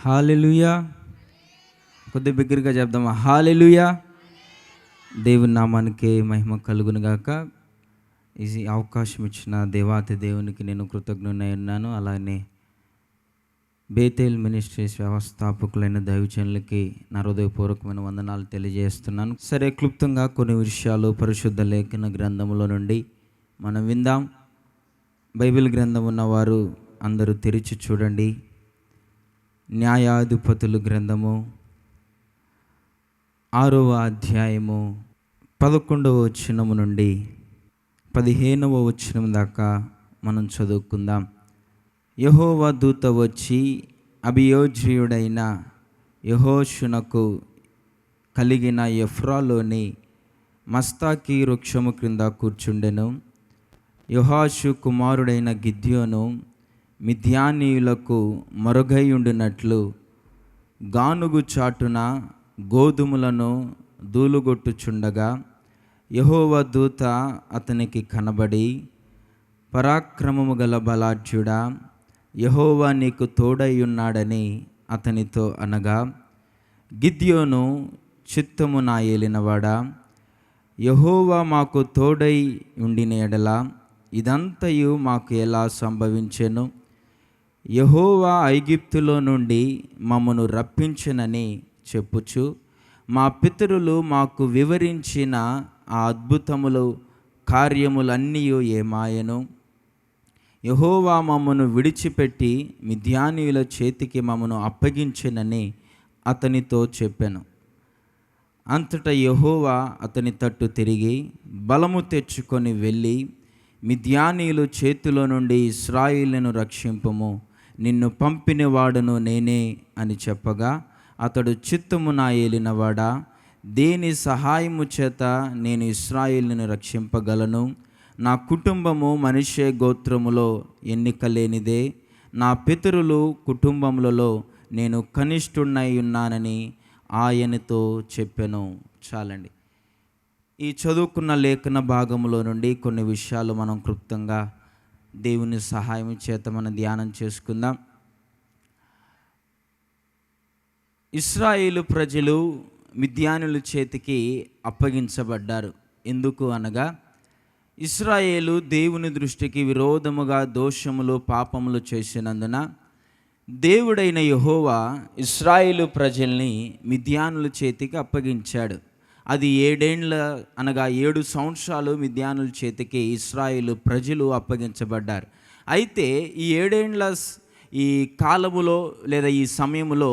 హల్లెలూయా. కొద్ది బిగ్గరగా చెప్దామా? హల్లెలూయా. దేవుని నామానికి మహిమ కలుగును గాక. ఈ అవకాశం ఇచ్చిన దేవాతి దేవునికి నేను కృతజ్ఞుడై ఉన్నాను. అలానే బేతేల్ మినిస్ట్రీస్ వ్యవస్థాపకులైన దైవజనులకి నా హృదయపూర్వకమైన వందనాలు తెలియజేస్తున్నాను. సరే, క్లుప్తంగా కొన్ని విషయాలు పరిశుద్ధ లేఖన గ్రంథంలో నుండి మనం విందాం. బైబిల్ గ్రంథం ఉన్నవారు అందరూ తెరిచి చూడండి. న్యాయాధిపతులు గ్రంథము 6వ అధ్యాయము 11వ వచనము నుండి 15వ వచనం దాకా మనం చదువుకుందాం. యెహోవా దూత వచ్చి అబియోజ్రీయుడైన యెహోషునకు కలిగిన ఎఫ్రాలోని మస్తాకి వృక్షము క్రింద కూర్చుండెను. యెహోషు కుమారుడైన గిద్యోను మిద్యానీయులకు మరుగైయుండినట్లు గానుగు చాటున గోధుమలను దూలుగొట్టుచుండగా యెహోవా దూత అతనికి కనబడి, పరాక్రమము గల బలాఢ్యుడా, యెహోవా నీకు తోడై ఉన్నాడని అతనితో అనగా, గిద్యోను చిత్తము నా ఏలినవాడా, యెహోవా మాకు తోడై ఉండిన ఎడల ఇదంతయు మాకు ఎలా సంభవించెను? యెహోవా ఐగుప్తులో నుండి మమ్మను రప్పించెనని చెప్పుచు మా పితరులు మాకు వివరించిన ఆ అద్భుతములు కార్యములన్నీ ఏమాయెను? యెహోవా మమ్మను విడిచిపెట్టి మిద్యానీయుల చేతికి మమ్మను అప్పగించెనని అతనితో చెప్పెను. అంతటా యెహోవా అతని తట్టు తిరిగి బలము తెచ్చుకొని వెళ్ళి, మిద్యానీయుల చేతిలో నుండి ఇశ్రాయేలును రక్షింపుము, నిన్ను పంపినవాడును నేనే అని చెప్పగా, అతడు చిత్తము నా ఏలినవాడా, దేని సహాయము చేత నేను ఇశ్రాయేలును రక్షింపగలను? నా కుటుంబము మనిషే గోత్రములో ఎన్నిక లేనిదే, నా పితరులు కుటుంబములలో నేను కనిష్ఠుడనై ఉన్నానని ఆయనతో చెప్పెను. చాలండి. ఈ చదువుకున్న లేఖన భాగంలో నుండి కొన్ని విషయాలు మనం క్లుప్తంగా దేవుని సహాయం చేత మనం ధ్యానం చేసుకుందాం. ఇశ్రాయేలు ప్రజలు మిద్యానుల చేతికి అప్పగించబడ్డారు. ఎందుకు అనగా, ఇశ్రాయేలు దేవుని దృష్టికి విరోధముగా దోషములు పాపములు చేసినందున దేవుడైన యెహోవా ఇశ్రాయేలు ప్రజల్ని మిద్యానుల చేతికి అప్పగించాడు. అది 7 సంవత్సరాలు మిద్యానుల చేతికి ఇశ్రాయేలు ప్రజలు అప్పగించబడ్డారు. అయితే ఈ 7 ఏండ్ల ఈ కాలములో లేదా ఈ సమయంలో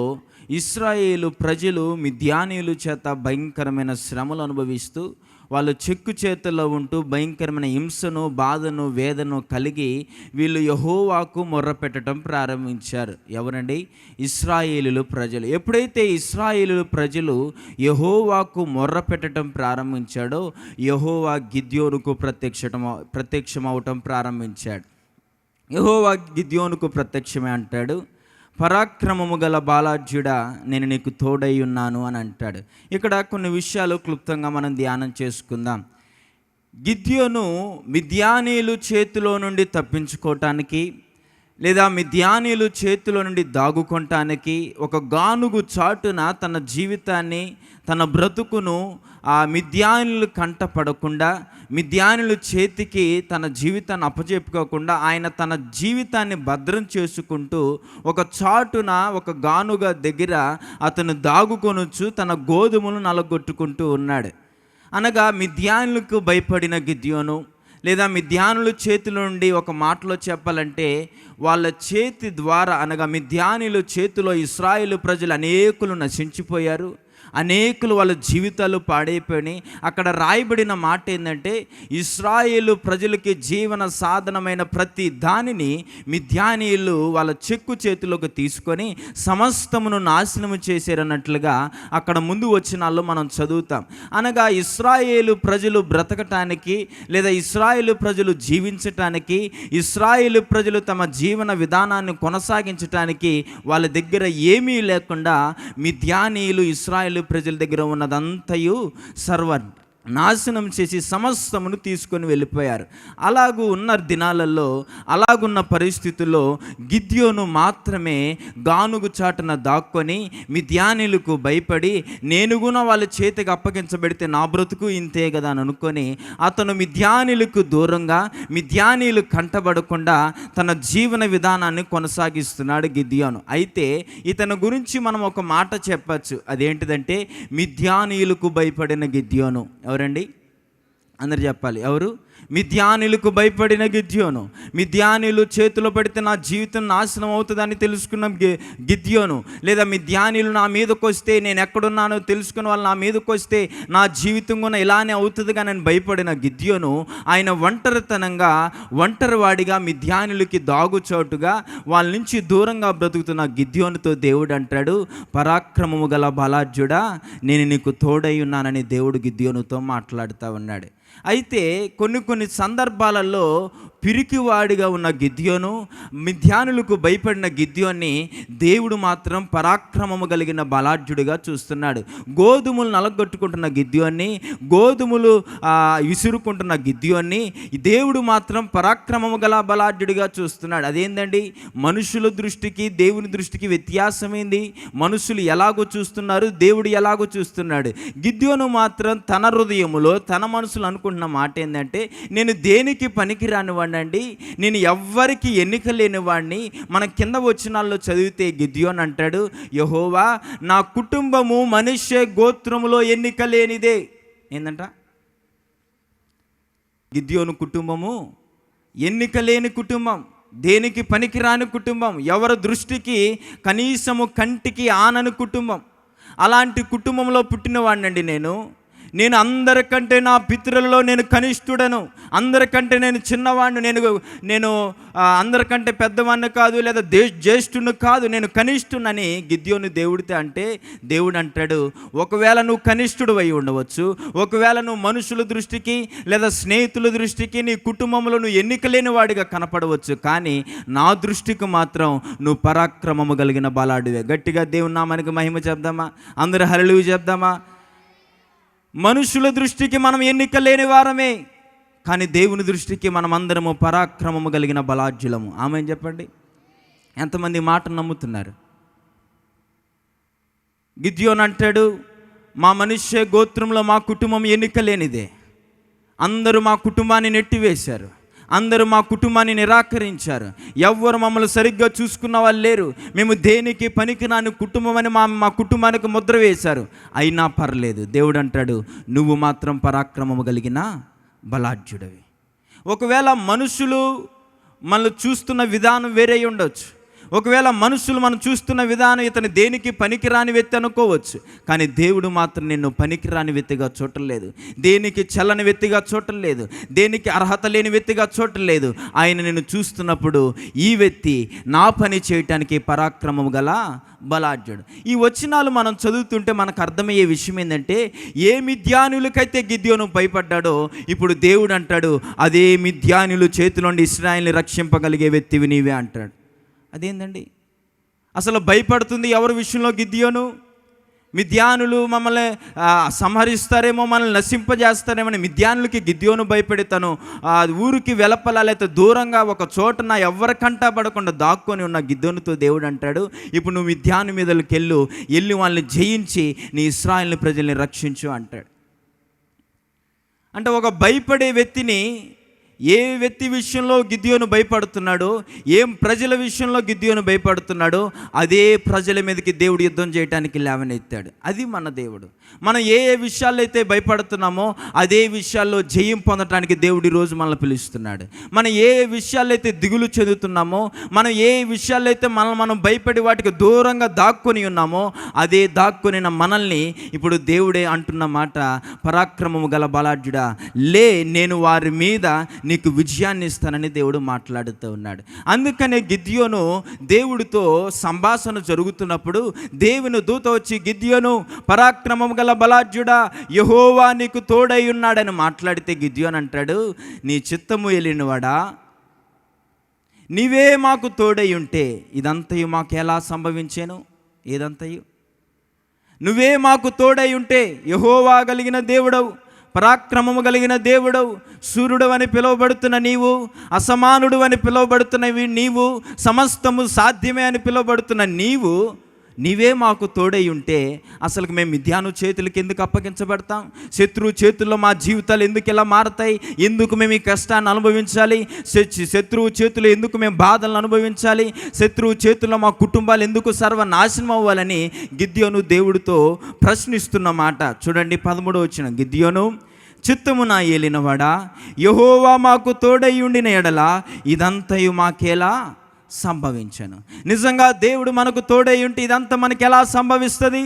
ఇశ్రాయేలు ప్రజలు మిద్యానీయుల చేత భయంకరమైన శ్రమలు అనుభవిస్తూ, వాళ్ళు చెక్కు చేతుల్లో ఉంటూ భయంకరమైన హింసను, బాధను, వేదను కలిగి వీళ్ళు యెహోవాకు మొర్రపెట్టడం ప్రారంభించారు. ఎవరండి? ఇశ్రాయేలు ప్రజలు. ఎప్పుడైతే ఇశ్రాయేలు ప్రజలు యెహోవాకు మొర్రపెట్టడం ప్రారంభించాడో, యెహోవా గిద్యోనుకు ప్రత్యక్షమవటం ప్రారంభించాడు. యెహోవా గిద్యోనుకు ప్రత్యక్షమే అంటాడు, పరాక్రమము గల బాలాఢ్యుడా, నేను నీకు తోడై ఉన్నాను అని అంటాడు. ఇక్కడ కొన్ని విషయాలు క్లుప్తంగా మనం ధ్యానం చేసుకుందాం. గిద్యోను మిద్యానీయుల చేతిలో నుండి తప్పించుకోవటానికి లేదా మిద్యానీయుల చేతిలో నుండి దాగుకోవటానికి ఒక గానుగు చాటున తన జీవితాన్ని, తన బ్రతుకును ఆ మిద్యానీయుల కంట పడకుండా, మిద్యానీయుల చేతికి తన జీవితాన్ని అప్పచెప్పుకోకుండా ఆయన తన జీవితాన్ని భద్రం చేసుకుంటూ ఒక చాటున ఒక గానుగ దగ్గర అతను దాగుకొనొచ్చు తన గోధుమలు నలగొట్టుకుంటూ ఉన్నాడు. అనగా మిద్యానులకు భయపడిన గిద్యోను లేదా మిద్యానుల చేతిలో నుండి ఒక మాటలో చెప్పాలంటే, వాళ్ళ చేతి ద్వారా అనగా మిద్యానీయుల చేతిలో ఇశ్రాయేలు ప్రజలు అనేకులు నశించిపోయారు. అనేకులు వాళ్ళ జీవితాలు పాడైపోయినాయి. అక్కడ రాయబడిన మాట ఏంటంటే, ఇశ్రాయేలు ప్రజలకి జీవన సాధనమైన ప్రతి దానిని మిద్యానీయులు వాళ్ళ చెక్కు చేతిలోకి తీసుకొని సమస్తమును నాశనము చేశారన్నట్లుగా అక్కడ ముందు వచనాల్లో మనం చదువుతాం. అనగా ఇశ్రాయేలు ప్రజలు బ్రతకటానికి లేదా ఇశ్రాయేలు ప్రజలు జీవించటానికి, ఇశ్రాయేలు ప్రజలు తమ జీవన విధానాన్ని కొనసాగించటానికి వాళ్ళ దగ్గర ఏమీ లేకుండా మిద్యానీయులు ఇశ్రాయేలు ప్రజల దగ్గర ఉన్నదంతయు నాశనం చేసి సమస్తమును తీసుకొని వెళ్ళిపోయారు. అలాగూ ఉన్న దినాలలో, అలాగున్న పరిస్థితుల్లో గిద్యోను మాత్రమే గానుగు చాటున దాక్కొని మిద్యానీయులకు భయపడి, నేను కూడా వాళ్ళ చేతికి అప్పగించబెడితే నా బ్రతుకు ఇంతే కదా అని అనుకొని అతను మిద్యానీయులకు దూరంగా, మిద్యానీయులు కంటబడకుండా తన జీవన విధానాన్ని కొనసాగిస్తున్నాడు గిద్యోను. అయితే ఇతని గురించి మనం ఒక మాట చెప్పచ్చు. అదేంటిదంటే మిద్యానీయులకు భయపడిన గిద్యోను. ఎవరండి? అందరు చెప్పాలి. ఎవరు? మిద్యానీయులకు భయపడిన గిద్యోను. మిద్యానీయులు చేతిలో పడితే నా జీవితం నాశనం అవుతుందని తెలుసుకున్న గిద్యోను, లేదా మిద్యానీయులు నా మీదకి వస్తే నేను ఎక్కడున్నానో తెలుసుకుని వాళ్ళు నా మీదకి వస్తే నా జీవితం కూడా ఇలానే అవుతుందిగా నేను భయపడిన గిద్యోను, ఆయన ఒంటరితనంగా, ఒంటరివాడిగా మిద్యానీయులకి దాగుచోటుగా వాళ్ళ నుంచి దూరంగా బ్రతుకుతున్న గిద్యోనుతో దేవుడు అంటాడు, పరాక్రమము గల బలాఢ్యుడా, నేను నీకు తోడై ఉన్నానని దేవుడు గిద్యోనుతో మాట్లాడుతూ ఉన్నాడు. అయితే కొన్ని సందర్భాలలో పిరికివాడిగా ఉన్న గిద్యోను, మిద్యానులకు భయపడిన గిద్యోన్ని దేవుడు మాత్రం పరాక్రమము కలిగిన బలాఢ్యుడిగా చూస్తున్నాడు. గోధుమలు నలగొట్టుకుంటున్న గిద్యోన్ని, గోధుమలు విసురుకుంటున్న గిద్యోన్ని దేవుడు మాత్రం పరాక్రమము గల బలాఢ్యుడిగా చూస్తున్నాడు. అదేంటండి? మనుషుల దృష్టికి దేవుని దృష్టికి వ్యత్యాసమైంది. మనుషులు ఎలాగో చూస్తున్నారు, దేవుడు ఎలాగో చూస్తున్నాడు. గిద్యోను మాత్రం తన హృదయములో, తన మనసులో అనుకుంటున్న మాట ఏంటంటే, నేను దేనికి పనికిరాని వాడినండి, నేను ఎవ్వరికి ఎన్నిక లేని వాడిని. మన కింద వచనాల్లో చదివితే గిద్యోను అంటాడు, యెహోవా నా కుటుంబము మనుష్య గోత్రములో ఎన్నిక లేనిదే. ఏందంట? గిద్యోను కుటుంబము ఎన్నిక లేని కుటుంబం, దేనికి పనికిరాని కుటుంబం, ఎవరి దృష్టికి కనీసము కంటికి ఆనని కుటుంబం. అలాంటి కుటుంబంలో పుట్టినవాడినండి నేను అందరికంటే నా పితరులలో నేను కనిష్ఠుడను, అందరికంటే నేను చిన్నవాడిని, నేను అందరికంటే పెద్దవాడిని కాదు, లేదా జ్యేష్ఠుని కాదు, నేను కనిష్ఠునని గిద్యోను దేవుడితో అంటే, దేవుడు అంటాడు, ఒకవేళ నువ్వు కనిష్ఠుడు అయి ఉండవచ్చు, ఒకవేళ నువ్వు మనుషుల దృష్టికి లేదా స్నేహితుల దృష్టికి నీ కుటుంబంలో నువ్వు ఎన్నిక లేని వాడిగా కనపడవచ్చు, కానీ నా దృష్టికి మాత్రం నువ్వు పరాక్రమము కలిగిన బలాడివే. గట్టిగా దేవుని నామానికి మహిమ చెప్దామా? అందరూ హల్లెలూయా చెప్దామా? మనుషుల దృష్టికి మనం ఎన్నిక లేని వారమే, కానీ దేవుని దృష్టికి మనం అందరము పరాక్రమము కలిగిన బలాఢ్యులము. ఆమేన్ చెప్పండి. ఎంతమంది మాట నమ్ముతున్నారు? గిద్యోను అంటాడు, మా మనుష్య గోత్రంలో మా కుటుంబం ఎన్నిక లేనిదే, అందరూ మా కుటుంబాన్ని నెట్టివేశారు, అందరూ మా కుటుంబాన్ని నిరాకరించారు, ఎవ్వరు మమ్మల్ని సరిగ్గా చూసుకున్న వాళ్ళు లేరు, మేము దేనికి పనికిరాని కుటుంబం అని మా కుటుంబానికి ముద్ర వేశారు, అయినా పర్లేదు. దేవుడు అంటాడు, నువ్వు మాత్రం పరాక్రమము కలిగిన బలాఢ్యుడివి. ఒకవేళ మనుషులు మనల్ని చూస్తున్న విధానం వేరే ఉండొచ్చు, ఒకవేళ మనుషులు మనం చూస్తున్న విధానం ఇతను దేనికి పనికిరాని వ్యక్తి అనుకోవచ్చు, కానీ దేవుడు మాత్రం నిన్ను పనికిరాని వ్యక్తిగా చూడలేదు, దేనికి చల్లని వ్యక్తిగా చూడలేదు, దేనికి అర్హత లేని వ్యక్తిగా చూడలేదు. ఆయన నిన్ను చూస్తున్నప్పుడు ఈ వ్యక్తి నా పని చేయటానికి పరాక్రమం గల బలాఢ్యుడు. ఈ వచనాలు మనం చదువుతుంటే మనకు అర్థమయ్యే విషయం ఏంటంటే, ఏ మిద్యానులకైతే గిద్యోను భయపడ్డాడో ఇప్పుడు దేవుడు అంటాడు, అదే మిద్యానుల చేతిలోండి ఇశ్రాయేలుని రక్షింపగలిగే వ్యక్తివి నీవే అంటాడు. అదేందండి? అసలు భయపడుతుంది ఎవరి విషయంలో? గిద్యోను. మిద్యానులు మమ్మల్ని సంహరిస్తారేమో, మనల్ని నశింపజేస్తారేమో అని మిద్యానులకి గిద్యోను భయపడి తను ఊరికి వెలపల లేకపోతే దూరంగా ఒక చోట ఎవరి కంటా పడకుండా దాక్కొని ఉన్న గిద్యోనుతో దేవుడు అంటాడు, ఇప్పుడు నువ్వు మిద్యాను మీదకి వెళ్ళి వాళ్ళని జయించి నీ ఇశ్రాయేలు ప్రజల్ని రక్షించు అంటాడు. అంటే ఒక భయపడే వ్యక్తిని, ఏ వ్యక్తి విషయంలో గిద్యోను భయపడుతున్నాడో, ఏం ప్రజల విషయంలో గిద్యోను భయపడుతున్నాడో, అదే ప్రజల మీదకి దేవుడు యుద్ధం చేయడానికి లేవనెత్తాడు. అది మన దేవుడు. మనం ఏ విషయాల్లో అయితే భయపడుతున్నామో అదే విషయాల్లో జయం పొందడానికి దేవుడు ఈరోజు మనల్ని పిలుస్తున్నాడు. మనం ఏ విషయాల్లో అయితే దిగులు చెందుతున్నామో, మనం ఏ విషయాల్లో అయితే మనం భయపడి వాటికి దూరంగా దాక్కుని ఉన్నామో, అదే దాక్కుని మనల్ని ఇప్పుడు దేవుడే అంటున్న మాట, పరాక్రమము గల బలాఢ్యుడా లే, నేను వారి మీద నీకు విజయాన్ని ఇస్తానని దేవుడు మాట్లాడుతూ ఉన్నాడు. అందుకనే గిద్యోను దేవుడితో సంభాషణ జరుగుతున్నప్పుడు దేవుని దూత వచ్చి, గిద్యోను పరాక్రమం గల బలాఢ్యుడా, యెహోవా నీకు తోడై ఉన్నాడని మాట్లాడితే గిద్యోను అంటాడు, నీ చిత్తము ఎలినవాడా, నీవే మాకు తోడై ఉంటే ఇదంతయు మాకు ఎలా సంభవించేను? ఏదంతయు నువ్వే మాకు తోడై ఉంటే, యెహోవా కలిగిన దేవుడవు, పరాక్రమము కలిగిన దేవుడవు, సూర్యుడు అని పిలువబడుతున్న నీవు, అసమానుడు అని పిలువబడుతున్నవి నీవు, సమస్తము సాధ్యమే అని పిలువబడుతున్న నీవే మాకు తోడై ఉంటే అసలు మేము మిద్యాను చేతులకి ఎందుకు అప్పగించబడతాం? శత్రువు చేతుల్లో మా జీవితాలు ఎందుకు ఇలా మారతాయి? ఎందుకు మేము ఈ కష్టాన్ని అనుభవించాలి? శత్రువు చేతుల్లో ఎందుకు మేము బాధలను అనుభవించాలి? శత్రువు చేతుల్లో మా కుటుంబాలు ఎందుకు సర్వనాశనం అవ్వాలని గిద్యోను దేవుడితో ప్రశ్నిస్తున్న మాట చూడండి. 13వ వచనం, గిద్యోను, చిత్తము నా ఏలినవాడా, యెహోవా మాకు తోడై ఉండిన ఎడల ఇదంతయు మాకేలా సంభవించను. నిజంగా దేవుడు మనకు తోడై ఉంటే ఇదంతా మనకి ఎలా సంభవిస్తుంది?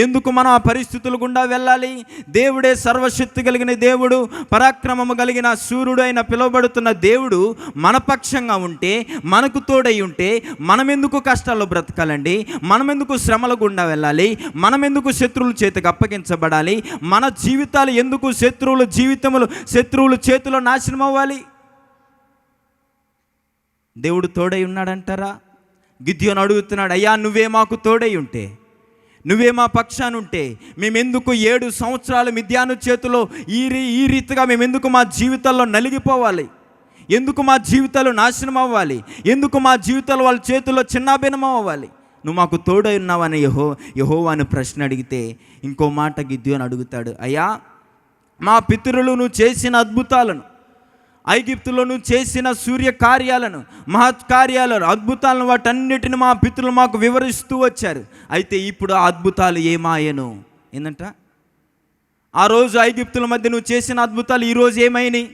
ఎందుకు మనం ఆ పరిస్థితుల గుండా వెళ్ళాలి? దేవుడే సర్వశక్తి కలిగిన దేవుడు, పరాక్రమము కలిగిన సూర్యుడు అయిన పిలువబడుతున్న దేవుడు మన పక్షంగా ఉంటే, మనకు తోడై ఉంటే మనం ఎందుకు కష్టాల్లో బ్రతకాలండి? మనం ఎందుకు శ్రమల గుండా వెళ్ళాలి? మనం ఎందుకు శత్రువుల చేతికి అప్పగించబడాలి? మన జీవితాలు ఎందుకు శత్రువుల చేతిలో నాశనం అవ్వాలి? దేవుడు తోడై ఉన్నాడంటారా? గిద్యోను అడుగుతున్నాడు, అయ్యా నువ్వే మాకు తోడై ఉంటే, నువ్వే మా పక్షానుంటే మేమెందుకు 7 సంవత్సరాలు మిద్యాను చేతిలో ఈ రీతిగా మేమెందుకు మా జీవితాల్లో నలిగిపోవాలి? ఎందుకు మా జీవితాలు నాశనం అవ్వాలి? ఎందుకు మా జీవితాలు వాళ్ళ చేతుల్లో చిన్నాభిన్నం అవ్వాలి? నువ్వు మాకు తోడై ఉన్నావని యెహోవాను ప్రశ్న అడిగితే ఇంకో మాట గిద్యోను అడుగుతాడు, అయ్యా మా పితరులు నువ్వు చేసిన అద్భుతాలను, ఐగుప్తులో నువ్వు చేసిన సూర్య కార్యాలను, మహత్కార్యాలను, అద్భుతాలను, వాటన్నిటిని మా పితరులు మాకు వివరిస్తూ వచ్చారు. అయితే ఇప్పుడు ఆ అద్భుతాలు ఏమాయను? ఏందంట, ఆ రోజు ఐగుప్తుల మధ్య నువ్వు చేసిన అద్భుతాలు ఈరోజు ఏమైనాయి?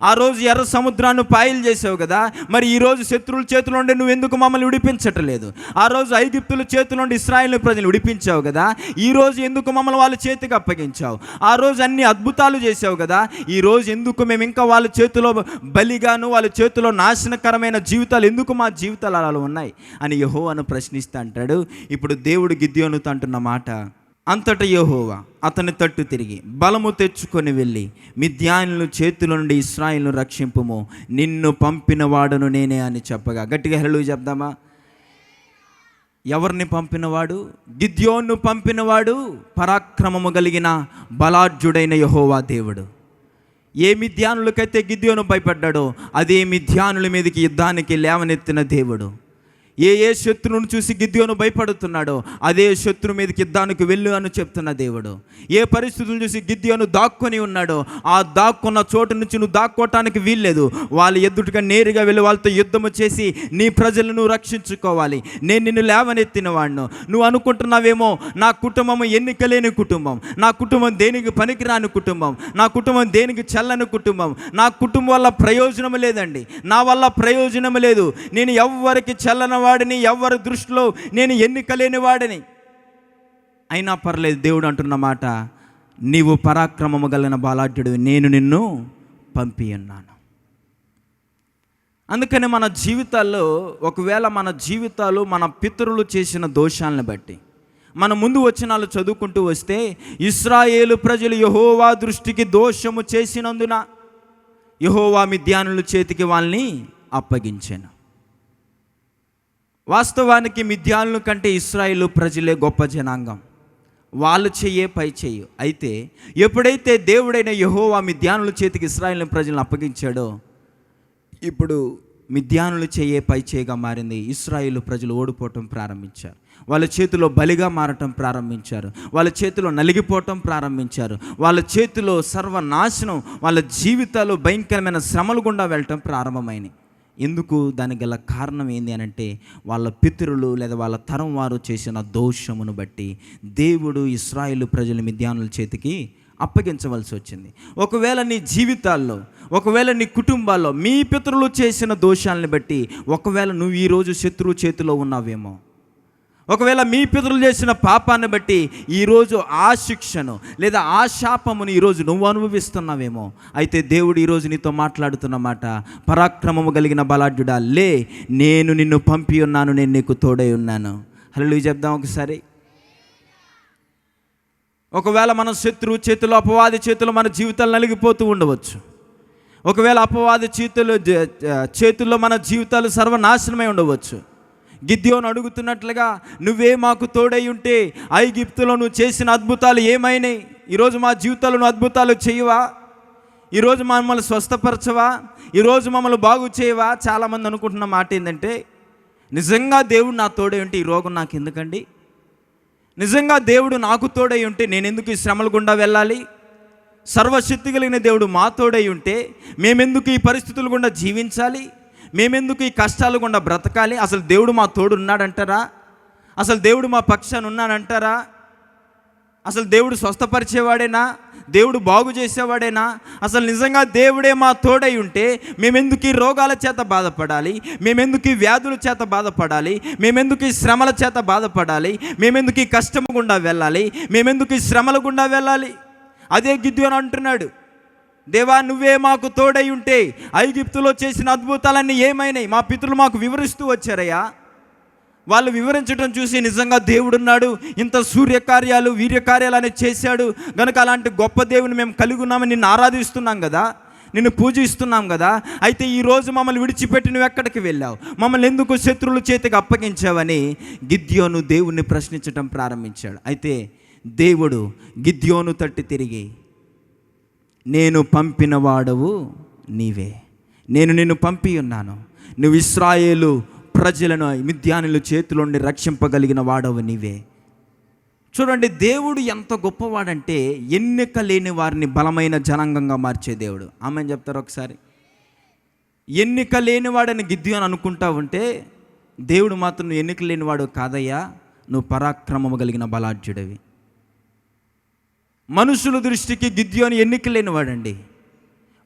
ఆ రోజు ఎర్ర సముద్రాన్ని పాయలు చేసావు కదా, మరి ఈరోజు శత్రువుల చేతిలో నుండి నువ్వు ఎందుకు మమ్మల్ని విడిపించట్లేదు? ఆ రోజు ఐగుప్తుల చేతిలో నుండి ఇశ్రాయేలు ప్రజలు విడిపించావు కదా, ఈరోజు ఎందుకు మమ్మల్ని వాళ్ళ చేతికి అప్పగించావు? ఆ రోజు అన్ని అద్భుతాలు చేసావు కదా, ఈరోజు ఎందుకు మేము ఇంకా వాళ్ళ చేతిలో బలిగాను, వాళ్ళ చేతిలో నాశనకరమైన జీవితాలు ఎందుకు మా జీవితాలు అలా ఉన్నాయి అని యెహోవాను ప్రశ్నిస్తా అంటాడు. ఇప్పుడు దేవుడు గిద్యోనుతో అంటున్న మాట, అంతటా యెహోవా అతని తట్టు తిరిగి బలము తెచ్చుకొని వెళ్ళి మిద్యానుల చేతుల నుండి ఇశ్రాయేలును రక్షింపుము, నిన్ను పంపిన వాడును నేనే అని చెప్పగా, గట్టిగా హల్లెలూయా చెప్దామా? ఎవరిని పంపినవాడు? గిద్యోను పంపినవాడు పరాక్రమము కలిగిన బలాఢ్యుడైన యెహోవా దేవుడు. ఏ మిద్యానులకైతే గిద్యోను భయపడ్డాడో అదే మిద్యానుల మీదకి యుద్ధానికి లేవనెత్తిన దేవుడు. ఏ శత్రువును చూసి గిద్యోను భయపడుతున్నాడో అదే శత్రు మీదకి యుద్ధానికి వెళ్ళు అని చెప్తున్న దేవుడు. ఏ పరిస్థితులను చూసి గిద్యోను దాక్కొని ఉన్నాడో ఆ దాక్కున్న చోటు నుంచి నువ్వు దాక్కోవటానికి వీల్లేదు. వాళ్ళ ఎదుటిగా నేరుగా వెళ్ళి వాళ్ళతో యుద్ధము చేసి నీ ప్రజలను రక్షించుకోవాలి. నేను నిన్ను లేవనెత్తిన వాడిను. నువ్వు అనుకుంటున్నావేమో నా కుటుంబం ఎన్నికలేని కుటుంబం, నా కుటుంబం దేనికి పనికిరాని కుటుంబం, నా కుటుంబం దేనికి చల్లని కుటుంబం, నా కుటుంబం వల్ల ప్రయోజనం లేదండి, నా వల్ల ప్రయోజనం లేదు, నేను ఎవ్వరికి చల్లని వాడిని, ఎవరి దృష్టిలో నేను ఎన్నికలేని వాడిని. అయినా పర్లేదు, దేవుడు అంటున్న మాట, నీవు పరాక్రమము కలిగిన బలాఢ్యుడు, నేను నిన్ను పంపి ఉన్నాను. అందుకని మన జీవితాల్లో ఒకవేళ మన జీవితాలు మన పితరులు చేసిన దోషాలను బట్టి మన ముందు వచనాలు చదువుకుంటూ వస్తే, ఇశ్రాయేలు ప్రజలు యెహోవా దృష్టికి దోషము చేసినందున యెహోవా మిద్యానుల చేతికి వాళ్ళని అప్పగించాను. వాస్తవానికి మిద్యానుల కంటే ఇశ్రాయేలు ప్రజలే గొప్ప జనాంగం, వాళ్ళు చెయ్యే పై చెయ్యి. అయితే ఎప్పుడైతే దేవుడైన యెహోవా మిద్యానుల చేతికి ఇశ్రాయేలు ప్రజలను అప్పగించాడో ఇప్పుడు మిద్యానుల చెయ్యే పై చేయగా మారింది. ఇశ్రాయేలు ప్రజలు ఓడిపోవటం ప్రారంభించారు, వాళ్ళ చేతిలో బలిగా మారటం ప్రారంభించారు, వాళ్ళ చేతిలో నలిగిపోవటం ప్రారంభించారు, వాళ్ళ చేతిలో సర్వనాశనం, వాళ్ళ జీవితాలు భయంకరమైన శ్రమలు గుండా వెళ్ళటం ప్రారంభమైనవి. ఎందుకు? దానికి గల కారణం ఏంది అనంటే వాళ్ళ పితరులు లేదా వాళ్ళ తరం వారు చేసిన దోషమును బట్టి దేవుడు ఇశ్రాయేలు ప్రజల మిద్యానుల చేతికి అప్పగించవలసి వచ్చింది. ఒకవేళ నీ జీవితాల్లో, ఒకవేళ నీ కుటుంబాల్లో మీ పితరులు చేసిన దోషాలను బట్టి ఒకవేళ నువ్వు ఈరోజు శత్రువు చేతిలో ఉన్నావేమో, ఒకవేళ మీ పితరులు చేసిన పాపాన్ని బట్టి ఈరోజు ఆ శిక్షను లేదా ఆ శాపమును ఈరోజు నువ్వు అనుభవిస్తున్నావేమో. అయితే దేవుడు ఈరోజు నీతో మాట్లాడుతున్న మాట, పరాక్రమము కలిగిన బలాఢ్యుడా లే, నేను నిన్ను పంపి ఉన్నాను, నేను నీకు తోడై ఉన్నాను. హల్లెలూయా చెప్దాం ఒకసారి. ఒకవేళ మన శత్రువు చేతిలో, అపవాది చేతిలో మన జీవితాలు నలిగిపోతూ ఉండవచ్చు. ఒకవేళ అపవాది చేతుల్లో మన జీవితాలు సర్వనాశనమై ఉండవచ్చు. గిద్యోను అడుగుతున్నట్లుగా, నువ్వే మాకు తోడై ఉంటే ఐగుప్తులో నువ్వు చేసిన అద్భుతాలు ఏమైనాయి? ఈరోజు మా జీవితాలను అద్భుతాలు చేయవా? ఈరోజు మమ్మల్ని స్వస్థపరచవా? ఈరోజు మమ్మల్ని బాగు చేయవా? చాలామంది అనుకుంటున్న మాట ఏంటంటే, నిజంగా దేవుడు నా తోడై ఉంటే ఈ రోగం నాకు ఎందుకండి? నిజంగా దేవుడు నాకు తోడై ఉంటే నేను ఎందుకు ఈ శ్రమల గుండా వెళ్ళాలి? సర్వశక్తి కలిగిన దేవుడు మా తోడై ఉంటే మేమెందుకు ఈ పరిస్థితుల గుండా జీవించాలి? మేమెందుకు ఈ కష్టాల గుండా బ్రతకాలి? అసలు దేవుడు మా తోడు ఉన్నాడంటారా? అసలు దేవుడు మా పక్షాన ఉన్నాడంటారా? అసలు దేవుడు స్వస్థపరిచేవాడేనా? దేవుడు బాగు చేసేవాడేనా? అసలు నిజంగా దేవుడే మా తోడై ఉంటే మేమెందుకు ఈ రోగాల చేత బాధపడాలి? మేమెందుకు ఈ వ్యాధుల చేత బాధపడాలి? మేమెందుకు ఈ శ్రమల చేత బాధపడాలి? మేమెందుకు ఈ కష్టము గుండా వెళ్ళాలి? మేమెందుకు ఈ శ్రమల గుండా వెళ్ళాలి? అదే గిద్యోను అంటున్నాడు, దేవా నువ్వే మాకు తోడై ఉంటే ఐగుప్తులో చేసిన అద్భుతాలన్నీ ఏమైనాయి? మా పితరులు మాకు వివరిస్తూ వచ్చారయ్యా. వాళ్ళు వివరించడం చూసి నిజంగా దేవుడున్నాడు, ఇంత సూర్యకార్యాలు వీర్యకార్యాలు అనేది చేశాడు గనుక అలాంటి గొప్ప దేవుని మేము కలిగి ఉన్నామని నిన్ను ఆరాధిస్తున్నాం కదా, నిన్ను పూజిస్తున్నాం కదా. అయితే ఈరోజు మమ్మల్ని విడిచిపెట్టి నువ్వు ఎక్కడికి వెళ్ళావు? మమ్మల్ని ఎందుకు శత్రువుల చేతికి అప్పగించావని గిద్యోను దేవుణ్ణి ప్రశ్నించడం ప్రారంభించాడు. అయితే దేవుడు గిద్యోను తట్టి తిరిగి, నేను పంపిన వాడవు నీవే, నేను నిన్ను పంపి ఉన్నాను, నువ్వు ఇశ్రాయేలు ప్రజలను మిద్యానుల చేతిలోండి రక్షింపగలిగిన వాడవు నీవే. చూడండి, దేవుడు ఎంత గొప్పవాడంటే ఎన్నిక లేని వారిని బలమైన జనాంగంగా మార్చే దేవుడు. ఆమెను చెప్తారు ఒకసారి. ఎన్నిక లేనివాడని గిద్యోను అనుకుంటా ఉంటే దేవుడు మాత్రం నువ్వు ఎన్నిక లేనివాడు కాదయ్యా, నువ్వు పరాక్రమము కలిగిన బలాఢ్యుడివి. మనుషుల దృష్టికి గిద్యోను ఎన్నిక లేనివాడండి,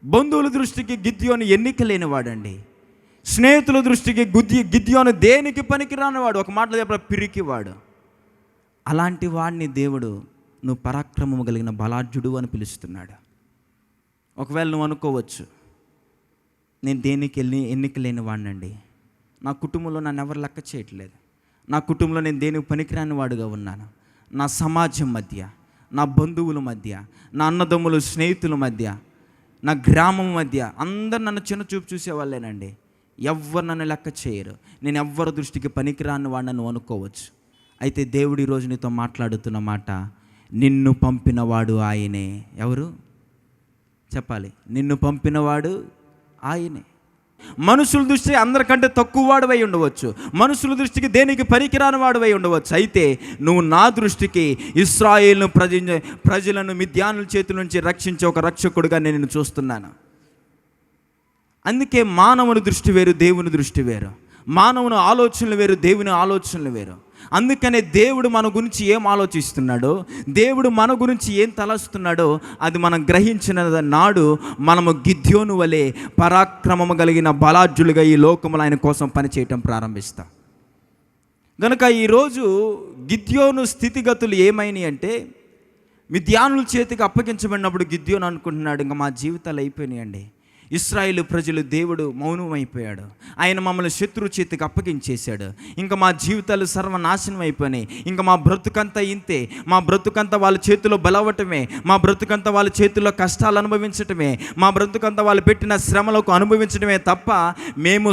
బంధువుల దృష్టికి గిద్యోను ఎన్నిక లేనివాడండి, స్నేహితుల దృష్టికి గిద్యోను దేనికి పనికిరానివాడు, ఒక మాటలో చెప్పిన పిరికివాడు. అలాంటి వాడిని దేవుడు నువ్వు పరాక్రమము కలిగిన బలాఢ్యుడు అని పిలుస్తున్నాడు. ఒకవేళ నువ్వు అనుకోవచ్చు, నేను దేనికి ఎన్నిక లేని వాడినండి, నా కుటుంబంలో నన్ను ఎవరు లెక్క చేయట్లేదు, నా కుటుంబంలో నేను దేనికి పనికిరాని వాడుగా ఉన్నాను, నా సమాజం మధ్య, నా బంధువుల మధ్య, నా అన్నదమ్ములు స్నేహితుల మధ్య, నా గ్రామం మధ్య అందరు నన్ను చిన్న చూపు చూసేవాళ్ళేనండి, ఎవ్వరు నన్ను లెక్క చేయరు, నేను ఎవ్వరి దృష్టికి పనికిరాని వాడిని నువ్వు అనుకోవచ్చు. అయితే దేవుడు ఈరోజు నీతో మాట్లాడుతున్న మాట, నిన్ను పంపినవాడు ఆయనే. ఎవరు చెప్పాలి? నిన్ను పంపినవాడు ఆయనే. మనుషుల దృష్టి అందరికంటే తక్కువ వాడువై ఉండవచ్చు, మనుషుల దృష్టికి దేనికి పనికిరాని వాడువై ఉండవచ్చు. అయితే నువ్వు నా దృష్టికి ఇశ్రాయేలును ప్రజలను మిద్యానుల చేతుల నుంచి రక్షించే ఒక రక్షకుడిగా నేను నిన్ను చూస్తున్నాను. అందుకే మానవుని దృష్టి వేరు, దేవుని దృష్టి వేరు. మానవుని ఆలోచనలు వేరు, దేవుని ఆలోచనలు వేరు. అందుకనే దేవుడు మన గురించి ఏం ఆలోచిస్తున్నాడో, దేవుడు మన గురించి ఏం తలస్తున్నాడో అది మనం గ్రహించిన నాడు మనము గిద్యోను వలె పరాక్రమము కలిగిన బలాఢ్యులుగా ఈ లోకములో ఆయన కోసం పనిచేయటం ప్రారంభిస్తాం. కనుక ఈరోజు గిద్యోను స్థితిగతులు ఏమైనాయి అంటే, మిద్యానుల చేతికి అప్పగించబడినప్పుడు గిద్యోను అనుకుంటున్నాడు, ఇంకా మా జీవితాలు అయిపోయినాయండి, ఇశ్రాయేలు ప్రజలు దేవుడు మౌనం అయిపోయాడు, ఆయన మమ్మల్ని శత్రు చేతికి అప్పగించేశాడు, ఇంకా మా జీవితాలు సర్వనాశనం అయిపోయినాయి, ఇంకా మా బ్రతుకంతా ఇంతే, మా బ్రతుకంతా వాళ్ళ చేతిలో బలవటమే, మా బ్రతుకంతా వాళ్ళ చేతిలో కష్టాలు అనుభవించటమే, మా బ్రతుకంతా వాళ్ళు పెట్టిన శ్రమలకు అనుభవించడమే తప్ప మేము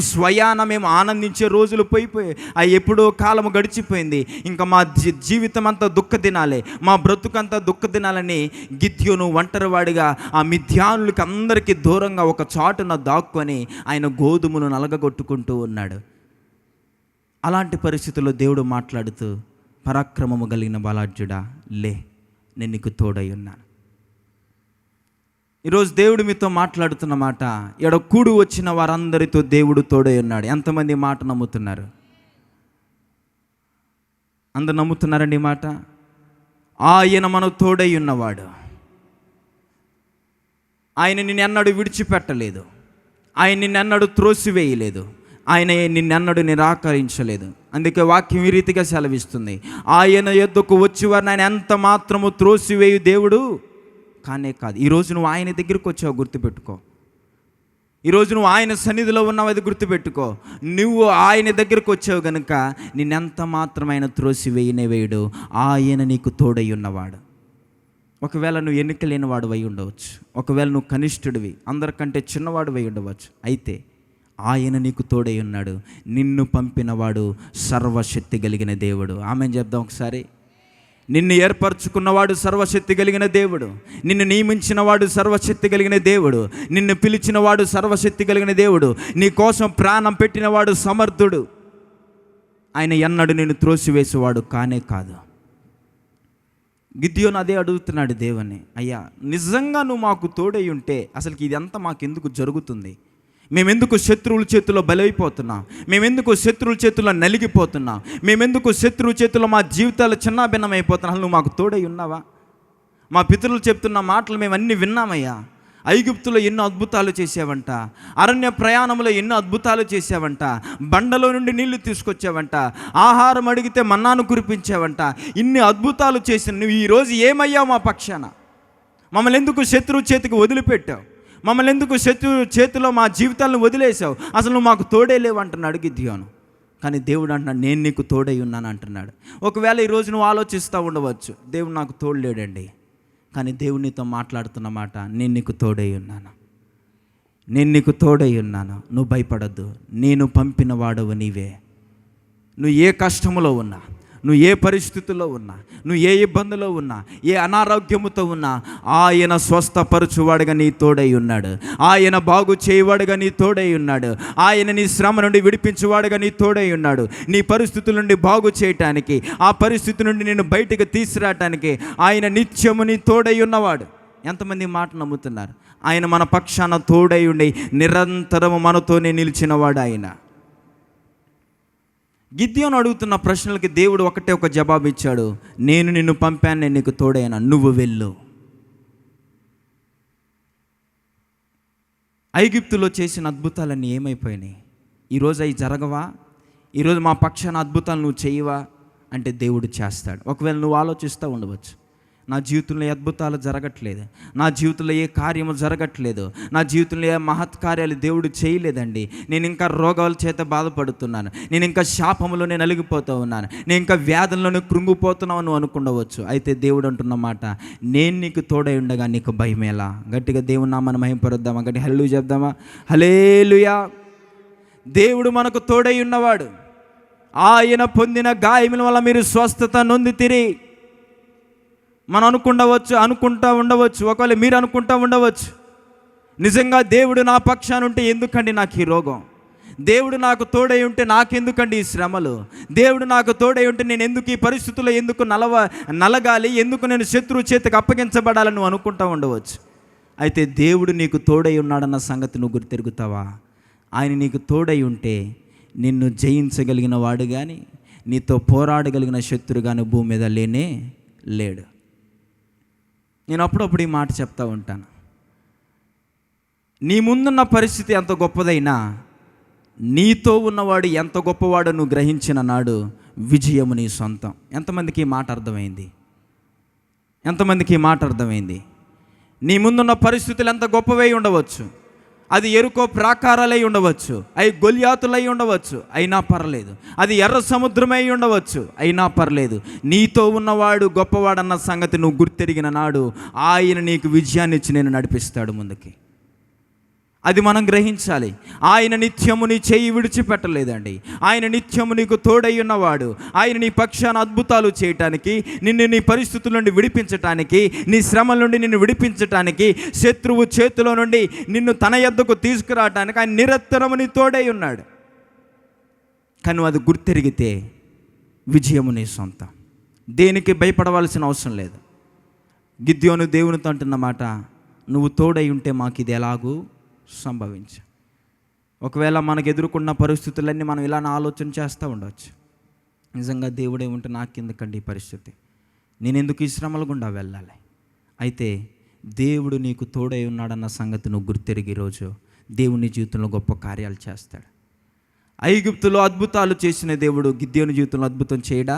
మేము ఆనందించే రోజులు పోయిపోయి అవి ఎప్పుడో కాలము గడిచిపోయింది, ఇంకా మా జీవితం అంతా దుఃఖ దినాలే, మా బ్రతుకంతా దుఃఖ దినాలని గిద్యోను ఒంటరివాడిగా ఆ మిద్యానులకి అందరికీ దూరంగా ఒక చాటున దాక్కొని ఆయన గోధుమను నలగగొట్టుకుంటూ ఉన్నాడు. అలాంటి పరిస్థితుల్లో దేవుడు మాట్లాడుతూ, పరాక్రమము కలిగిన బలాఢ్యుడా లే, నేను నీకు తోడై ఉన్నాను. ఈరోజు దేవుడు మీతో మాట్లాడుతున్న మాట, ఎడ కూడి వచ్చిన వారందరితో దేవుడు తోడై ఉన్నాడు. ఎంతమంది మాట నమ్ముతున్నారు? అందరు నమ్ముతున్నారండి ఈ మాట? ఆయన మన తోడై ఉన్నవాడు, ఆయన నిన్నెన్నడూ విడిచిపెట్టలేదు, ఆయన నిన్నెన్నడూ త్రోసివేయలేదు, ఆయన నిన్నెన్నడూ నిరాకరించలేదు. అందుకే వాక్యం ఈ రీతిగా సెలవిస్తుంది, ఆయన యొద్దకు వచ్చేవారిని ఆయన ఎంత మాత్రము త్రోసివేయు దేవుడు కానే కాదు. ఈరోజు నువ్వు ఆయన దగ్గరికి వచ్చావు, గుర్తుపెట్టుకో. ఈరోజు నువ్వు ఆయన సన్నిధిలో ఉన్నావు, అది గుర్తుపెట్టుకో. నువ్వు ఆయన దగ్గరకు వచ్చావు కనుక నిన్నెంత మాత్రం ఆయన త్రోసివేయనే వేయడు, ఆయన నీకు తోడై ఉన్నవాడు. ఒకవేళ నువ్వు ఎన్నిక లేనివాడు అయి ఉండవచ్చు, ఒకవేళ నువ్వు కనిష్ఠుడివి, అందరికంటే చిన్నవాడు అయి ఉండవచ్చు, అయితే ఆయన నీకు తోడై ఉన్నాడు. నిన్ను పంపినవాడు సర్వశక్తి కలిగిన దేవుడు. ఆమెను చెప్దాం ఒకసారి. నిన్ను ఏర్పరచుకున్నవాడు సర్వశక్తి కలిగిన దేవుడు, నిన్ను నియమించినవాడు సర్వశక్తి కలిగిన దేవుడు, నిన్ను పిలిచినవాడు సర్వశక్తి కలిగిన దేవుడు, నీ కోసం ప్రాణం పెట్టినవాడు సమర్థుడు. ఆయన ఎన్నడూ నిన్ను త్రోసివేసేవాడు కానే కాదు. గిద్యోను అదే అడుగుతున్నాడు దేవుని, అయ్యా నిజంగా నువ్వు మాకు తోడై ఉంటే అసలుకి ఇదంతా మాకెందుకు జరుగుతుంది? మేమెందుకు శత్రువుల చేతిలో బలైపోతున్నాం? మేమెందుకు శత్రువుల చేతిలో నలిగిపోతున్నాం? మేమెందుకు శత్రువు చేతిలో మా జీవితాలు చిన్నాభిన్నమైపోతున్నాం? నువ్వు మాకు తోడై ఉన్నావా? మా పితరులు చెప్తున్న మాటలు మేము అన్నీ విన్నామయ్యా. ఐగుప్తులో ఎన్నో అద్భుతాలు చేసావంట, అరణ్య ప్రయాణంలో ఎన్నో అద్భుతాలు చేసావంట, బండలో నుండి నీళ్లు తీసుకొచ్చావంట, ఆహారం అడిగితే మన్నాను కురిపించావంట. ఇన్ని అద్భుతాలు చేసిన నువ్వు ఈరోజు ఏమయ్యావు మా పక్షాన? మమ్మల్ని ఎందుకు శత్రువు చేతికి వదిలిపెట్టావు? మమ్మల్ని ఎందుకు శత్రువు చేతిలో మా జీవితాలను వదిలేసావు? అసలు నువ్వు మాకు తోడే లేవు అంటున్నాడు గిద్యోను. కానీ దేవుడు అంటున్నాడు, నేను నీకు తోడై ఉన్నాను అంటున్నాడు. ఒకవేళ ఈరోజు నువ్వు ఆలోచిస్తూ ఉండవచ్చు, దేవుడు నాకు తోడు లేడండి. కానీ దేవుడు నీతో మాట్లాడుతున్న మాట, నేను నీకు తోడై ఉన్నాను, నేను నీకు తోడై ఉన్నాను, నువ్వు భయపడద్దు, నేను పంపిన వాడవు నీవే. నువ్వు ఏ కష్టములో ఉన్నా, నువ్వు ఏ పరిస్థితుల్లో ఉన్నా, నువ్వు ఏ ఇబ్బందిలో ఉన్నా, ఏ అనారోగ్యముతో ఉన్నా, ఆయన స్వస్థపరచువాడుగా నీ తోడై ఉన్నాడు. ఆయన బాగు చేయవాడుగా నీ తోడై ఉన్నాడు. ఆయన నీ శ్రమ నుండి విడిపించేవాడుగా నీ తోడై ఉన్నాడు. నీ పరిస్థితుల నుండి బాగు చేయటానికి, ఆ పరిస్థితి నుండి నేను బయటకు తీసుకురావటానికి ఆయన నిత్యము నీ తోడై ఉన్నవాడు. ఎంతమంది మాట నమ్ముతున్నారు? ఆయన మన పక్షాన తోడై ఉండి నిరంతరము మనతోనే నిలిచినవాడు ఆయన. గిద్యోను అడుగుతున్న ప్రశ్నలకి దేవుడు ఒకటే ఒక జవాబు ఇచ్చాడు, నేను నిన్ను పంపాను, నేను నీకు తోడైనా, నువ్వు వెళ్ళు. ఐగుప్తులో చేసిన అద్భుతాలన్నీ ఏమైపోయినాయి? ఈరోజు అవి జరగవా? ఈరోజు మా పక్షాన అద్భుతాలు నువ్వు చేయవా అంటే దేవుడు చేస్తాడు. ఒకవేళ నువ్వు ఆలోచిస్తూ ఉండవచ్చు, నా జీవితంలో ఏ అద్భుతాలు జరగట్లేదు, నా జీవితంలో ఏ కార్యము జరగట్లేదు, నా జీవితంలో ఏ మహత్కార్యాలు దేవుడు చేయలేదండి, నేను ఇంకా రోగాల చేత బాధపడుతున్నాను, నేను ఇంకా శాపంలోనే నలిగిపోతూ ఉన్నాను, నేను ఇంకా వ్యాధుల్లోనే కృంగిపోతున్నావు నువ్వు అనుకుండవచ్చు. అయితే దేవుడు అంటున్న మాట, నేను నీకు తోడై ఉండగా నీకు భయమేలా? గట్టిగా దేవుని నామమున మహిమపరుద్దామా? గట్టి హల్లెలూయా చెప్దామా? హల్లెలూయా. దేవుడు మనకు తోడై ఉన్నవాడు. ఆయన పొందిన గాయముల వల్ల మీరు స్వస్థత నొందితిరి. మనం అనుకుంటా ఉండవచ్చు, ఒకవేళ మీరు అనుకుంటా ఉండవచ్చు, నిజంగా దేవుడు నా పక్షాన ఉంటే ఎందుకండి నాకు ఈ రోగం? దేవుడు నాకు తోడై ఉంటే నాకెందుకండి ఈ శ్రమలు? దేవుడు నాకు తోడై ఉంటే నేను ఎందుకు ఈ పరిస్థితుల్లో ఎందుకు నలగాలి? ఎందుకు నేను శత్రువు చేతికి అప్పగించబడాలని నువ్వు అనుకుంటా ఉండవచ్చు. అయితే దేవుడు నీకు తోడై ఉన్నాడన్న సంగతి నువ్వు గుర్తెరుగుతావా? ఆయన నీకు తోడై ఉంటే నిన్ను జయించగలిగిన వాడు కానీ, నీతో పోరాడగలిగిన శత్రువు కానీ భూమి మీద లేనే లేడు. నేను అప్పుడప్పుడు ఈ మాట చెప్తా ఉంటాను, నీ ముందున్న పరిస్థితి ఎంత గొప్పదైనా నీతో ఉన్నవాడు ఎంత గొప్పవాడో నువ్వు గ్రహించిన నాడు విజయము నీ సొంతం. ఎంతమందికి ఈ మాట అర్థమైంది? ఎంతమందికి ఈ మాట అర్థమైంది? నీ ముందున్న పరిస్థితులు ఎంత గొప్పవై ఉండవచ్చు, అది ఎరుకో ప్రాకారాలై ఉండవచ్చు, అవి గొల్యాతులై ఉండవచ్చు, అయినా పర్లేదు, అది ఎర్ర సముద్రమై ఉండవచ్చు, అయినా పర్లేదు, నీతో ఉన్నవాడు గొప్పవాడన్న సంగతి నువ్వు గుర్తెరిగిన నాడు ఆయన నీకు విజయాన్ని ఇచ్చి నేను నడిపిస్తాడు ముందుకి. అది మనం గ్రహించాలి. ఆయన నిత్యము నీ చేయి విడిచిపెట్టలేదండి. ఆయన నిత్యము నీకు తోడై ఉన్నవాడు. ఆయన నీ పక్షాన అద్భుతాలు చేయటానికి, నిన్ను నీ పరిస్థితుల నుండి విడిపించటానికి, నీ శ్రమల నుండి నిన్ను విడిపించటానికి, శత్రువు చేతిలో నుండి నిన్ను తన యొద్దకు తీసుకురావటానికి ఆయన నిరంతరము నీ తోడై ఉన్నాడు. కానీ అది గుర్తెరిగితే విజయము నీ సొంతం. దేనికి భయపడవలసిన అవసరం లేదు. గిద్యోను దేవునితో అంటున్న మాట, నువ్వు తోడై ఉంటే మాకు ఇది ఎలాగూ సంభవించు. ఒకవేళ మనకు ఎదుర్కొన్న పరిస్థితులన్నీ మనం ఇలానే ఆలోచన చేస్తూ ఉండవచ్చు, నిజంగా దేవుడే ఉంటే నాకెందుకండి ఈ పరిస్థితి, నేను ఎందుకు ఈ శ్రమల గుండా వెళ్ళాలి? అయితే దేవుడు నీకు తోడై ఉన్నాడన్న సంగతి నువ్వు గుర్తెరిగి రోజు దేవుని జీవితంలో గొప్ప కార్యాలు చేస్తాడు. ఐగుప్తులో అద్భుతాలు చేసిన దేవుడు గిద్యోను జీవితంలో అద్భుతం చేయడా?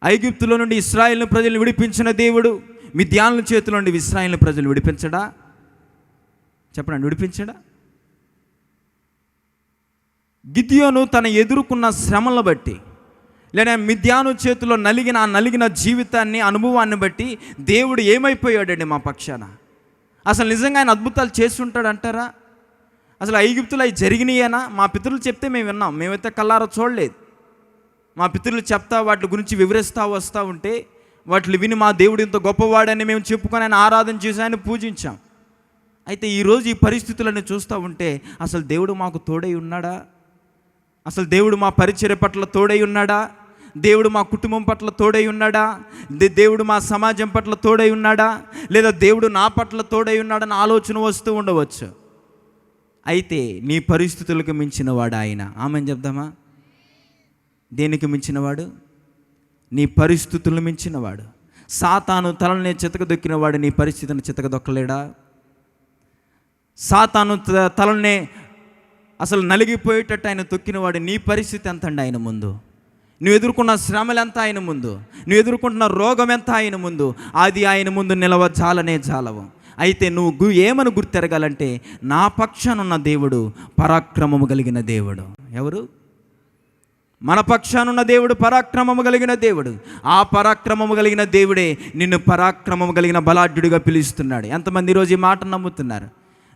ఐగుప్తులో నుండి ఇశ్రాయేలు ప్రజలను విడిపించిన దేవుడు మిద్యానుల చేతిలో నుండి ఇశ్రాయేలు ప్రజలు విడిపించడా? చెప్పండి, విడిపించడా? గిద్యోను తన ఎదుర్కొన్న శ్రమలను బట్టి, లేదా మిద్యాను చేతిలో నలిగిన జీవితాన్ని, అనుభవాన్ని బట్టి దేవుడు ఏమైపోయాడండి మా పక్షాన? అసలు నిజంగా ఆయన అద్భుతాలు చేస్తుంటాడు అంటారా? అసలు ఐగుప్తులు అవి జరిగినాయేనా? మా పితరులు చెప్తే మేము విన్నాం, మేమైతే కల్లారా చూడలేదు. మా పితరులు చెప్తా వాటి గురించి వివరిస్తూ వస్తూ ఉంటే వాటిని విని మా దేవుడు ఇంత గొప్పవాడని మేము చెప్పుకొని ఆయన ఆరాధన చేసి ఆయన పూజించాం. అయితే ఈరోజు ఈ పరిస్థితులను చూస్తూ ఉంటే అసలు దేవుడు మాకు తోడై ఉన్నాడా? అసలు దేవుడు మా పరిచర్య పట్ల తోడై ఉన్నాడా? దేవుడు మా కుటుంబం పట్ల తోడై ఉన్నాడా? దేవుడు మా సమాజం పట్ల తోడై ఉన్నాడా? లేదా దేవుడు నా పట్ల తోడై ఉన్నాడని ఆలోచన వస్తూ ఉండవచ్చు. అయితే నీ పరిస్థితులకు మించినవాడు ఆయన. ఆమెను చెప్దామా? దేనికి మించినవాడు? నీ పరిస్థితులను మించినవాడు. సాతాను తలని చితకదొక్కినవాడు నీ పరిస్థితిని చితకదొక్కలేడా? సాతాను తలనే అసలు నలిగిపోయేటట్టు ఆయన తొక్కినవాడు నీ పరిస్థితి ఎంత అండి ఆయన ముందు? నువ్వు ఎదుర్కొన్న శ్రమలు ఎంత ఆయన ముందు? నువ్వు ఎదుర్కొంటున్న రోగం ఎంత ఆయన ముందు? అది ఆయన ముందు నిలవజాలనే జాలవు. అయితే నువ్వు ఏమని గుర్తెరగాలంటే నా పక్షానున్న దేవుడు పరాక్రమము కలిగిన దేవుడు. ఎవరు? మన పక్షానున్న దేవుడు పరాక్రమము కలిగిన దేవుడు. ఆ పరాక్రమము కలిగిన దేవుడే నిన్ను పరాక్రమము కలిగిన బలాఢ్యుడిగా పిలుస్తున్నాడు. ఎంతమంది ఈరోజు ఈ మాట నమ్ముతున్నారు?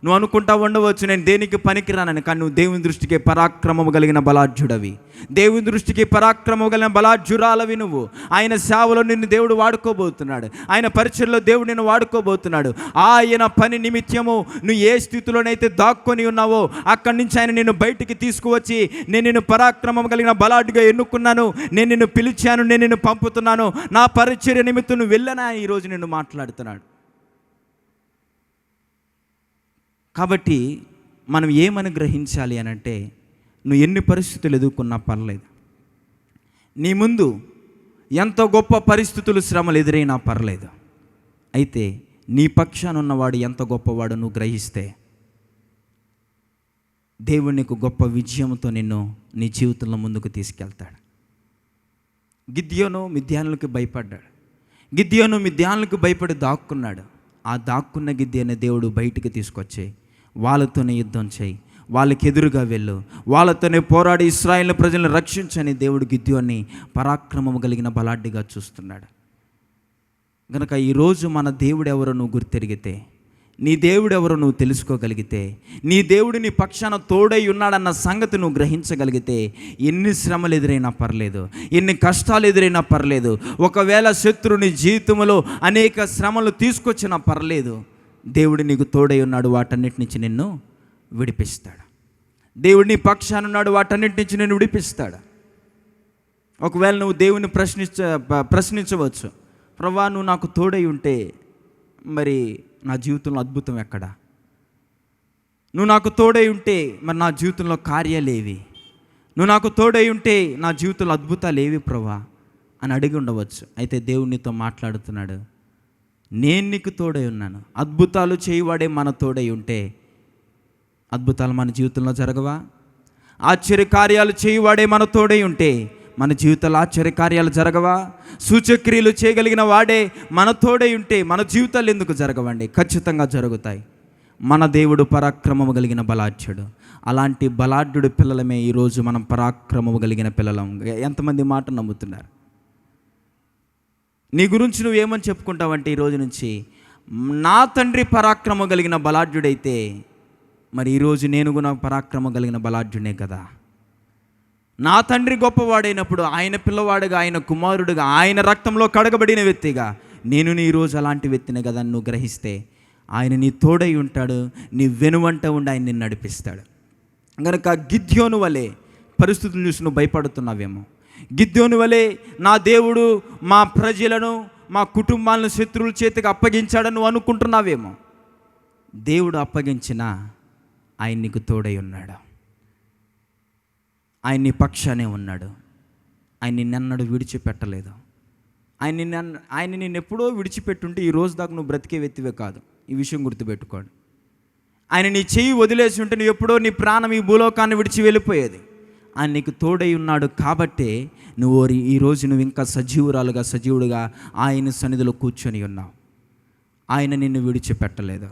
నువ్వు అనుకుంటా ఉండవచ్చు నేను దేనికి పనికిరానని, కానీ నువ్వు దేవుని దృష్టికి పరాక్రమము కలిగిన బలాఢ్యుడవి. దేవుని దృష్టికి పరాక్రమము కలిగిన బలాఢ్యురాలవి నువ్వు. ఆయన సేవలో నిన్ను దేవుడు వాడుకోబోతున్నాడు. ఆయన పరిచర్యలో దేవుడు నిన్ను వాడుకోబోతున్నాడు. ఆయన పని నిమిత్తము నువ్వు ఏ స్థితిలోనైతే దాక్కొని ఉన్నావో అక్కడి నుంచి ఆయన నిన్ను బయటికి తీసుకువచ్చి నేను నిన్ను పరాక్రమం కలిగిన బలాఢ్యుడిగా ఎన్నుకున్నాను, నేను నిన్ను పిలిచాను, నేను నిన్ను పంపుతున్నాను, నా పరిచర్య నిమిత్తం నువ్వు వెళ్ళనా ఈరోజు నిన్ను మాట్లాడుతున్నాడు. కాబట్టి మనం ఏమని గ్రహించాలి అని అంటే, నువ్వు ఎన్ని పరిస్థితులు ఎదుర్కొన్నా పర్లేదు, నీ ముందు ఎంత గొప్ప పరిస్థితులు శ్రమలు ఎదురైనా పర్లేదు, అయితే నీ పక్షాన ఉన్నవాడు ఎంత గొప్పవాడు నువ్వు గ్రహిస్తే దేవుడు నీకు గొప్ప విజయంతో నిన్ను నీ జీవితంలో ముందుకు తీసుకెళ్తాడు. గిద్యోను మిద్యానులకు భయపడ్డాడు. గిద్యోను మిద్యానులకు భయపడి దాక్కున్నాడు. ఆ దాక్కున్న గిద్యోను దేవుడు బయటికి తీసుకొచ్చి వాళ్ళతోనే యుద్ధం చేయి, వాళ్ళకి ఎదురుగా వెళ్ళు, వాళ్ళతోనే పోరాడి ఇశ్రాయేలు ప్రజలను రక్షించని దేవుడు గిద్యోన్ని పరాక్రమము కలిగిన బలాఢ్యుడిగా చూస్తున్నాడు. కనుక ఈరోజు మన దేవుడు ఎవరో నువ్వు గుర్తెరిగితే, నీ దేవుడు ఎవరో నువ్వు తెలుసుకోగలిగితే, నీ దేవుడు నీ పక్షాన తోడై ఉన్నాడన్న సంగతి నువ్వు గ్రహించగలిగితే, ఎన్ని శ్రమలు ఎదురైనా పర్లేదు, ఎన్ని కష్టాలు ఎదురైనా పర్లేదు, ఒకవేళ శత్రుని జీవితంలో అనేక శ్రమలు తీసుకొచ్చినా పర్లేదు, దేవుడు నీకు తోడై ఉన్నాడు, వాటన్నిటి నుంచి నిన్ను విడిపిస్తాడు. దేవుడు నీ పక్షాన ఉన్నాడు, వాటన్నిటి నుంచి నిన్ను విడిపిస్తాడు. ఒకవేళ నువ్వు దేవుని ప్రశ్నించవచ్చు, ప్రభువా నువ్వు నాకు తోడై ఉంటే మరి నా జీవితంలో అద్భుతం ఎక్కడా? నువ్వు నాకు తోడై ఉంటే మరి నా జీవితంలో కార్యాలేవి? నువ్వు నాకు తోడై ఉంటే నా జీవితంలో అద్భుతాలు ఏవి ప్రభువా అని అడిగి ఉండవచ్చు. అయితే దేవుడు నీతో మాట్లాడుతున్నాడు, నేను నీకు తోడై ఉన్నాను. అద్భుతాలు చేయవాడే మన తోడై ఉంటే అద్భుతాలు మన జీవితంలో జరగవా? ఆశ్చర్యకార్యాలు చేయవాడే మన తోడై ఉంటే మన జీవితంలో ఆశ్చర్యకార్యాలు జరగవా? సూచక్రియలు చేయగలిగిన వాడే మన తోడై ఉంటే మన జీవితాలు ఎందుకు జరగవండి? ఖచ్చితంగా జరుగుతాయి. మన దేవుడు పరాక్రమము కలిగిన బలాఢ్యుడు. అలాంటి బలాఢ్యుడి పిల్లలమే ఈరోజు మనం పరాక్రమము కలిగిన పిల్లలం. ఎంతమంది మాట నమ్ముతున్నారు? నీ గురించి నువ్వేమని చెప్పుకుంటావంటే ఈరోజు నుంచి నా తండ్రి పరాక్రమం కలిగిన బలాఢ్యుడైతే మరి ఈరోజు నేను కూడా పరాక్రమం కలిగిన బలాఢ్యుడే కదా. నా తండ్రి గొప్పవాడైనప్పుడు ఆయన పిల్లవాడుగా, ఆయన కుమారుడుగా, ఆయన రక్తంలో కడగబడిన వ్యక్తిగా నేను ఈరోజు అలాంటి వ్యక్తినే కదా నువ్వు గ్రహిస్తే ఆయన నీ తోడై ఉంటాడు, నీ వెనువంట ఉండి ఆయన నిన్ను నడిపిస్తాడు. కనుక గిద్యోను వలె పరిస్థితులు చూసి నువ్వు భయపడుతున్నావేమో, గిద్యోను వలె నా దేవుడు మా ప్రజలను మా కుటుంబాలను శత్రువుల చేతికి అప్పగించాడని నువ్వు అనుకుంటున్నావేమో, దేవుడు అప్పగించిన ఆయన నీకు తోడై ఉన్నాడు. ఆయన నీ పక్షానే ఉన్నాడు. ఆయన నిన్నెన్నడూ విడిచిపెట్టలేదు. ఆయన నిన్ను ఎప్పుడో విడిచిపెట్టుంటే ఈ రోజు దాకా నువ్వు బ్రతికే వ్యక్తివే కాదు. ఈ విషయం గుర్తుపెట్టుకోండి. ఆయన నీ చెయ్యి వదిలేసి ఉంటే నువ్వు ఎప్పుడో నీ ప్రాణం ఈ భూలోకాన్ని విడిచి వెళ్ళిపోయేది. ఆయన నీకు తోడై ఉన్నాడు కాబట్టే నువ్వు ఈరోజు నువ్వు ఇంకా సజీవుడుగా ఆయన సన్నిధిలో కూర్చొని ఉన్నావు. ఆయన నిన్ను విడిచిపెట్టలేదు.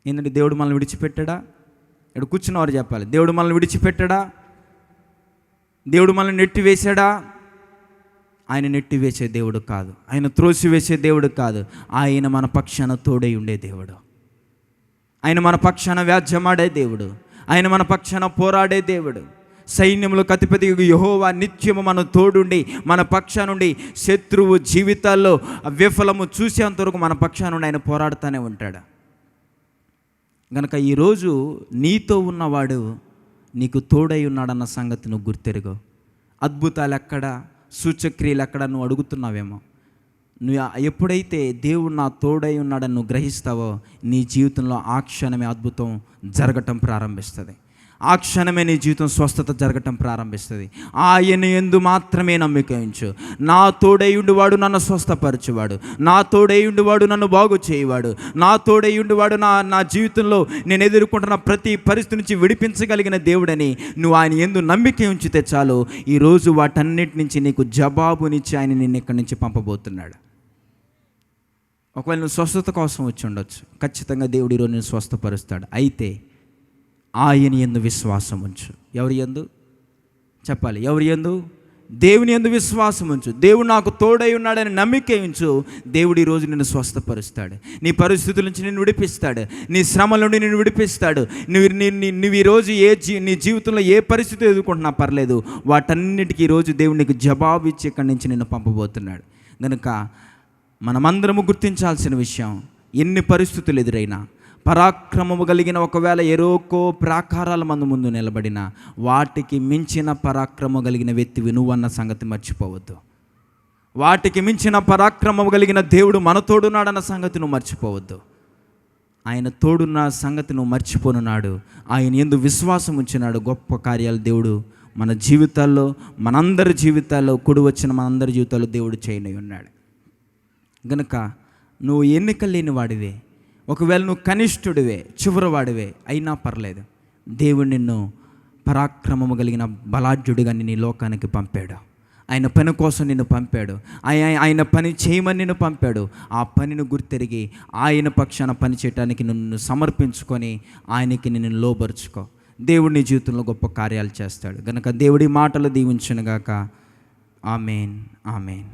ఏంటంటే దేవుడు మనల్ని విడిచిపెట్టాడా? ఇక్కడ కూర్చున్నవారు చెప్పాలి, దేవుడు మనల్ని విడిచిపెట్టాడా? దేవుడు మనల్ని నెట్టివేశాడా? ఆయన నెట్టివేసే దేవుడు కాదు, ఆయన త్రోసివేసే దేవుడు కాదు. ఆయన మన పక్షాన తోడై ఉండే దేవుడు. ఆయన మన పక్షాన వ్యాజ్యమాడే దేవుడు. ఆయన మన పక్షాన పోరాడే దేవుడు. సైన్యములకు అధిపతి యెహోవా నిత్యము మన తోడుండి మన పక్షా నుండి శత్రువు జీవితాల్లో విఫలము చూసేంతవరకు మన పక్షా నుండి ఆయన పోరాడుతూనే ఉంటాడు. గనక ఈరోజు నీతో ఉన్నవాడు నీకు తోడై ఉన్నాడన్న సంగతి నువ్వు గుర్తెరుగు. అద్భుతాలు ఎక్కడ, సూచక్రియలు ఎక్కడ నువ్వు అడుగుతున్నావేమో. నువ్వు ఎప్పుడైతే దేవుడు నా తోడై ఉన్నాడని నువ్వు గ్రహిస్తావో నీ జీవితంలో ఆ క్షణమే అద్భుతం జరగటం ప్రారంభిస్తుంది. ఆ క్షణమే నీ జీవితం స్వస్థత జరగటం ప్రారంభిస్తుంది. ఆయన యందు మాత్రమే నమ్మిక ఉంచు. నా తోడై ఉండివాడు నన్ను స్వస్థపరచువాడు, నా తోడై ఉండివాడు నన్ను బాగు చేయవాడు, నా తోడై ఉండివాడు నా జీవితంలో నేను ఎదుర్కొంటున్న ప్రతి పరిస్థితి నుంచి విడిపించగలిగిన దేవుడని నువ్వు ఆయన యందు నమ్మిక ఉంచితే చాలు, ఈరోజు వాటన్నిటి నుంచి నీకు జవాబునిచ్చి ఆయన నిన్ను ఇక్కడి నుంచి పంపబోతున్నాడు. ఒకవేళ నువ్వు స్వస్థత కోసం వచ్చి ఉండొచ్చు, ఖచ్చితంగా దేవుడు ఈరోజు నేను స్వస్థపరుస్తాడు. అయితే ఆయన యందు విశ్వాసం ఉంచు. ఎవరి యందు చెప్పాలి? ఎవరి యందు? దేవుని యందు విశ్వాసం ఉంచు. దేవుడు నాకు తోడై ఉన్నాడని నమ్మిక ఉంచు. దేవుడు ఈరోజు నిన్ను స్వస్థపరుస్తాడు. నీ పరిస్థితుల నుంచి నిన్ను విడిపిస్తాడు. నీ శ్రమల నుండి నిన్ను విడిపిస్తాడు. నువ్వు ఈరోజు నీ జీవితంలో ఏ పరిస్థితి ఎదుర్కొంటున్నా పర్లేదు, వాటన్నిటికీ ఈరోజు దేవుడు నీకు జవాబు ఇచ్చి ఇక్కడి నుంచి నిన్ను పంపబోతున్నాడు. కనుక మనమందరము గుర్తించాల్సిన విషయం, ఎన్ని పరిస్థితులు ఎదురైనా పరాక్రమము కలిగిన ఒకవేళ ఎరోకో ప్రాకారాల ముందు నిలబడిన వాటికి మించిన పరాక్రమం కలిగిన వ్యక్తివి నువ్వు అన్న సంగతి మర్చిపోవద్దు. వాటికి మించిన పరాక్రమం కలిగిన దేవుడు మన తోడున్నాడన్న సంగతి నువ్వు మర్చిపోవద్దు. ఆయన తోడున్న సంగతి నువ్వు మర్చిపోనున్నాడు. ఆయన యందు విశ్వాసం ఉంచినాడు. గొప్ప కార్యాలు దేవుడు మన జీవితాల్లో, మనందరి జీవితాల్లో, కూడి వచ్చిన మనందరి జీవితాల్లో దేవుడు చేయని ఉన్నాడు. గనుక నువ్వు ఎన్నిక లేని వాడివే, ఒకవేళ నువ్వు కనిష్ఠుడివే, చివరివాడివే అయినా పర్లేదు, దేవుడు నిన్ను పరాక్రమము కలిగిన బలాఢ్యుడిగా నీ లోకానికి పంపాడు. ఆయన పని కోసం నిన్ను పంపాడు. ఆయన పని చేయమని నిన్ను పంపాడు. ఆ పనిని గుర్తెరిగి ఆయన పక్షాన పని చేయడానికి నిన్ను సమర్పించుకొని ఆయనకి నిన్ను లోబరుచుకో. దేవుడు నీ జీవితంలో గొప్ప కార్యాలు చేస్తాడు. కనుక దేవుడి మాటలు దీవించునుగాక. ఆమేన్, ఆమేన్.